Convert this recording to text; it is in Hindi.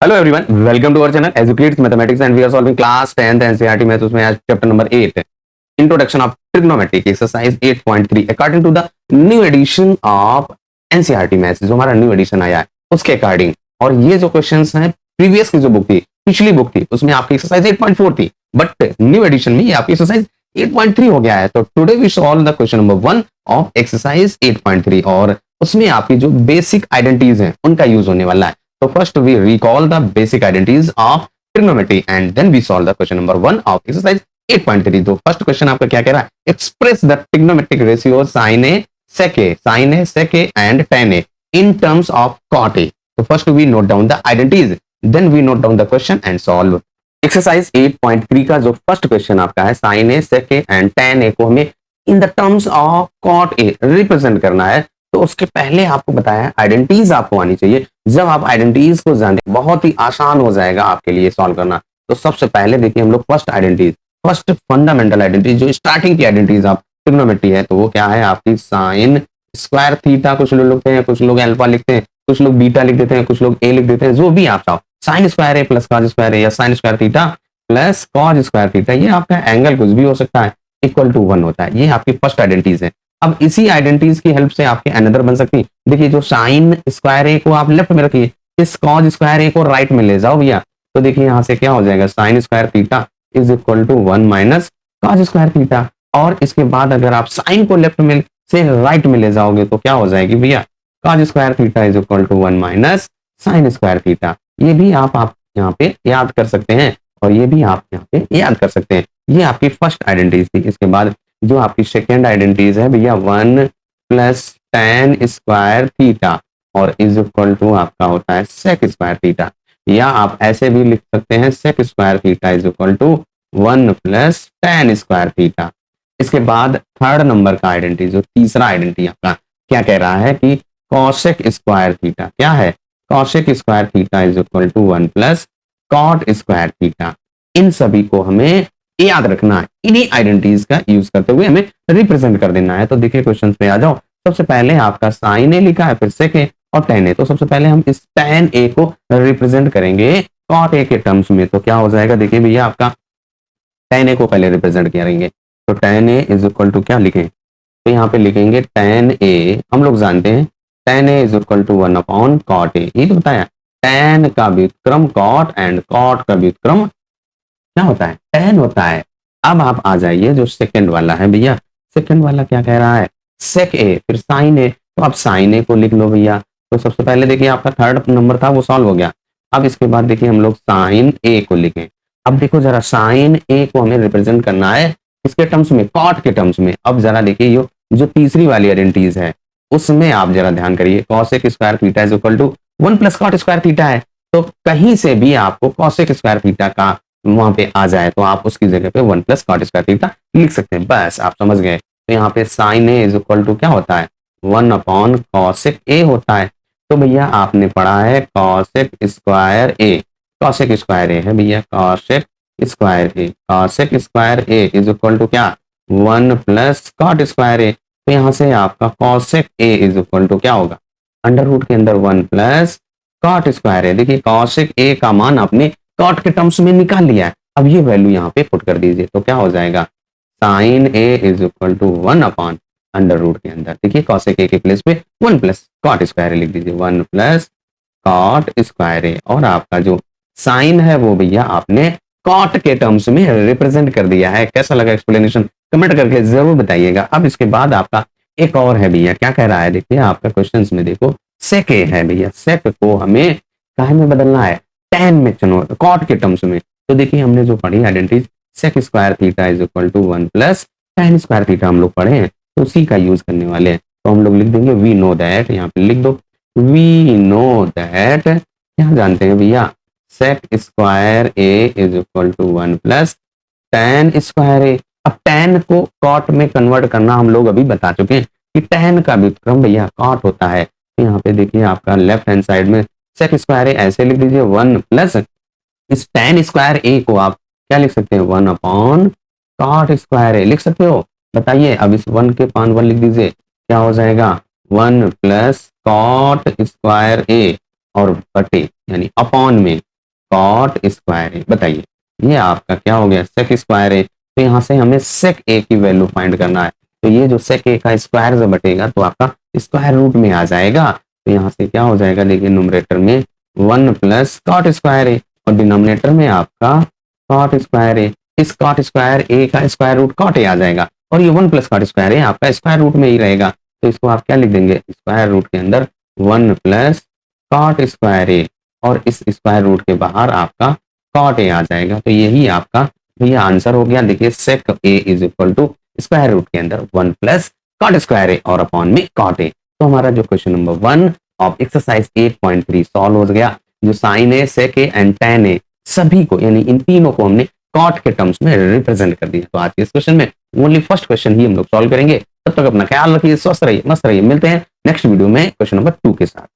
Hello everyone, welcome to our channel Educates Mathematics and we are solving class 10th NCERT maths. उसमें आज chapter number 8 introduction of trigonometry exercise 8.3 according to the new edition of NCERT maths. जो हमारा न्यू एडिशन आया है उसके अकॉर्डिंग, और ये जो क्वेश्चंस हैं प्रीवियस की जो बुक थी, पिछली बुक थी, उसमें आपकी एक्सरसाइज 8.4 थी, बट न्यू एडिशन में ये आपकी एक्सरसाइज 8.3 हो गया है। तो today we solve the question number 1 of exercise 8.3 और उसमें आपकी जो बेसिक आइडेंटिटीज हैं उनका यूज होने वाला है। So first we recall the basic identities of trigonometry and then we solve the question number 1 of exercise 8.3। तो फर्स्ट क्वेश्चन आपका क्या कह रहा है? Express the trigonometric ratio sin a sec a and tan a in terms of cot a। तो first we note down the identities, then we note down the question and solve। Exercise 8.3 का जो फर्स्ट क्वेश्चन आपका है sin a sec a and tan a को हमें in the terms of cot a represent करना है। तो उसके पहले आपको बताया आइडेंटिटीज आपको आनी चाहिए। जब आप आइडेंटिटीज को जानते हैं बहुत ही आसान हो जाएगा आपके लिए सॉल्व करना। तो सबसे पहले देखिए हम लोग फर्स्ट फंडामेंटल आइडेंटिटी जो स्टार्टिंग की आइडेंटिटीज आप ट्रिग्नोमेट्री है, तो वो क्या है आपकी साइन स्क्वायर थीटा। कुछ लोग लिखते हैं, कुछ लोग अल्फा लिखते हैं, कुछ लोग बीटा लिख देते हैं, कुछ लोग ए लिख देते हैं, जो भी आप चाहो। साइन स्क्वायर ए प्लस कॉस स्क्वायर ए या sign square theta plus cos square theta, ये आपका एंगल कुछ भी हो सकता है, इक्वल टू 1 होता है। ये आपकी फर्स्ट आइडेंटिटीज है। अब इसी आइडेंटिटीज की हेल्प से आपके अनदर बन सकती है। देखिए जो साइन स्क्वायर ए को आप लेफ्ट में रखिए, इस कॉस स्क्वायर ए को राइट में ले जाओ भैया। तो देखिए यहाँ से क्या हो जाएगा, sine square theta is equal to 1 minus cos square theta. और इसके बाद अगर आप साइन को लेफ्ट में से राइट में ले जाओगे तो क्या हो जाएगी भैया, cos square theta is equal to 1 minus sine square theta. ये भी आप यहाँ पे याद कर सकते हैं और ये भी आप यहाँ पे याद कर सकते हैं। ये आपकी फर्स्ट आइडेंटिटीज थी। इसके बाद जो आपकी सेकेंड आइडेंटिटीज है भैया 1 प्लस tan स्क्वायर थीटा और इज इक्वल टू आपका होता है sec स्क्वायर थीटा, या आप ऐसे भी लिख सकते हैं sec square theta is equal to 1 plus tan square theta. इसके बाद थर्ड नंबर का आइडेंटिटी, जो तीसरा आइडेंटिटी आपका क्या कह रहा है कि cosec स्क्वायर थीटा क्या है, cosec square theta is equal to 1 plus cot square theta. इन सभी को हमें याद रखना है, इन्हीं आइडेंटिटीज का यूज करते हुए हमें रिप्रेजेंट कर देना है। तो देखिए क्वेश्चन पे आ जाओ। सबसे पहले आपका साइन ए लिखा है, फिर सेक ए और टेन ए। तो सबसे पहले हम इस टेन ए को रिप्रेजेंट करेंगे कॉट ए के टर्म्स में। तो क्या हो जाएगा, देखिए भैया आपका टेन ए को पहले रिप्रेजेंट करेंगे। तो tan A is equal to क्या लिखें, तो यहाँ पे लिखेंगे टेन ए, हम लोग जानते हैं tan A is equal to 1 upon cot A. ये तो बताया टेन का व्युत्क्रम कॉट एंड कॉट का व्युत्क्रम क्या होता है, tan होता है। अब आप आ जाइए जो सेकंड वाला है भैया, सेकंड वाला क्या कह रहा है, sec a फिर sin a। तो आप sin a को लिख लो भैया। तो सबसे पहले देखिए आपका थर्ड नंबर था वो सॉल्व हो गया। अब इसके बाद देखिए हम लोग sin a को लिखें। अब देखो जरा sin a को हमें रिप्रेजेंट करना है इसके टर्म्स में, कॉट के टर्म्स में। अब जरा देखिए जो तीसरी वाली आइडेंटिटीज है उसमें आप जरा ध्यान करिए, cosec square theta is equal to 1 plus cot square theta है। तो कहीं से भी आपको cosec स्क्वायर थीटा का वहां पे आ जाए तो आप उसकी जगह पे 1 प्लस कॉट स्क्वायर थीटा लिख सकते हैं। बस आप समझ गए। तो यहाँ पे sine A is equal to क्या होता है, 1 अपॉन कॉसेक ए होता है। तो भैया आपने पढ़ा है cosec square A, cosec square A है भैया, cosec square A, cosec square A is equal to क्या 1 प्लस कॉट स्क्वायर ए। तो यहाँ से आपका cosec A is equal to क्या होगा, अंडर रूट के अंदर 1 प्लस कॉट स्क्वायर ए। देखिए कॉसेक ए का मान आपने कॉट के टर्म्स में निकाल लिया है। अब ये वैल्यू यहाँ पे पुट कर दीजिए। तो क्या हो जाएगा, sine A is equal to 1 upon under root के अंदर देखिए कॉसेक ए के प्लेस पे 1 प्लस कॉट स्क्वायर ए लिख दीजिए, 1 प्लस कॉट स्क्वायर ए। और आपका जो साइन है वो भैया आपने कॉट के टर्म्स में रिप्रेजेंट कर दिया है। कैसा लगा एक्सप्लेनेशन, कमेंट करके जरूर बताइएगा। अब इसके बाद आपका एक और है भैया, क्या कह रहा है, देखिए आपका क्वेश्चन में देखो सेक ए है भैया, सेक को हमें काहे में बदलना है, tan में, चलो कॉट के टर्म्स में। तो देखिए हमने जो पढ़ी identity sec square theta is equal to 1 plus tan square theta हम लोग पढ़े हैं, तो उसी का यूज करने वाले हैं। तो हम लोग लिख देंगे वी नो दैट, यहाँ पे लिख दो वी नो दैट, क्या जानते हैं भैया, sec square A is equal to 1 plus tan square A. अब tan को कॉट में कन्वर्ट करना हम लोग अभी बता चुके हैं कि tan का व्युत्क्रम भैया कॉट होता है। तो यहाँ पे देखिए आपका लेफ्ट हैंड साइड में sec स्क्वायर ए ऐसे लिख दीजिए 1 प्लस इस tan स्क्वायर ए को आप क्या लिख सकते हैं, 1 अपॉन cot स्क्वायर ए लिख सकते हो। बताइए अब इस 1 के पान 1 लिख दीजिए, क्या हो जाएगा 1 प्लस cot स्क्वायर ए और बटे यानी अपॉन में कॉट स्क्वायर ए। बताइए ये आपका क्या हो गया, सेक स्क्वायर ए। तो यहाँ से हमें सेक ए की वैल्यू फाइंड करना है। तो ये जो सेक ए का स्क्वायर से बटेगा तो आपका स्क्वायर रूट में आ जाएगा। तो यहाँ से क्या हो जाएगा, देखिए न्यूमरेटर में 1 प्लस कॉट स्क्वायर ए और डिनोमिनेटर में आपका कॉट स्क्वायर ए। इस कॉट स्क्वायर ए का स्क्वायर रूट कॉट ए आ जाएगा और ये 1 प्लस कॉट स्क्वायर ए आपका स्क्वायर रूट में ही रहेगा। तो इसको आप क्या लिख देंगे, स्क्वायर रूट के अंदर 1 प्लस कॉट स्क्वायर ए और इस स्क्वायर रूट के बाहर आपका कॉट ए आ जाएगा। तो यही आपका ये आंसर हो गया। देखिए sec A is equal to square root के अंदर 1 प्लस कॉट स्क्वायर ए और अपॉन में कॉट ए। तो हमारा जो question number 1 of exercise 8.3 solve हो गया। जो sine A, sec A and tan A सभी को यानी इन तीनों को हमने कॉट के टर्म्स में रिप्रेजेंट कर दिया। तो आज के इस क्वेश्चन में ओनली फर्स्ट क्वेश्चन ही हम लोग सॉल्व करेंगे। तब तक अपना ख्याल रखिए, स्वस्थ रहिए, मस्त रहिए। मिलते हैं नेक्स्ट वीडियो में क्वेश्चन नंबर 2 के साथ।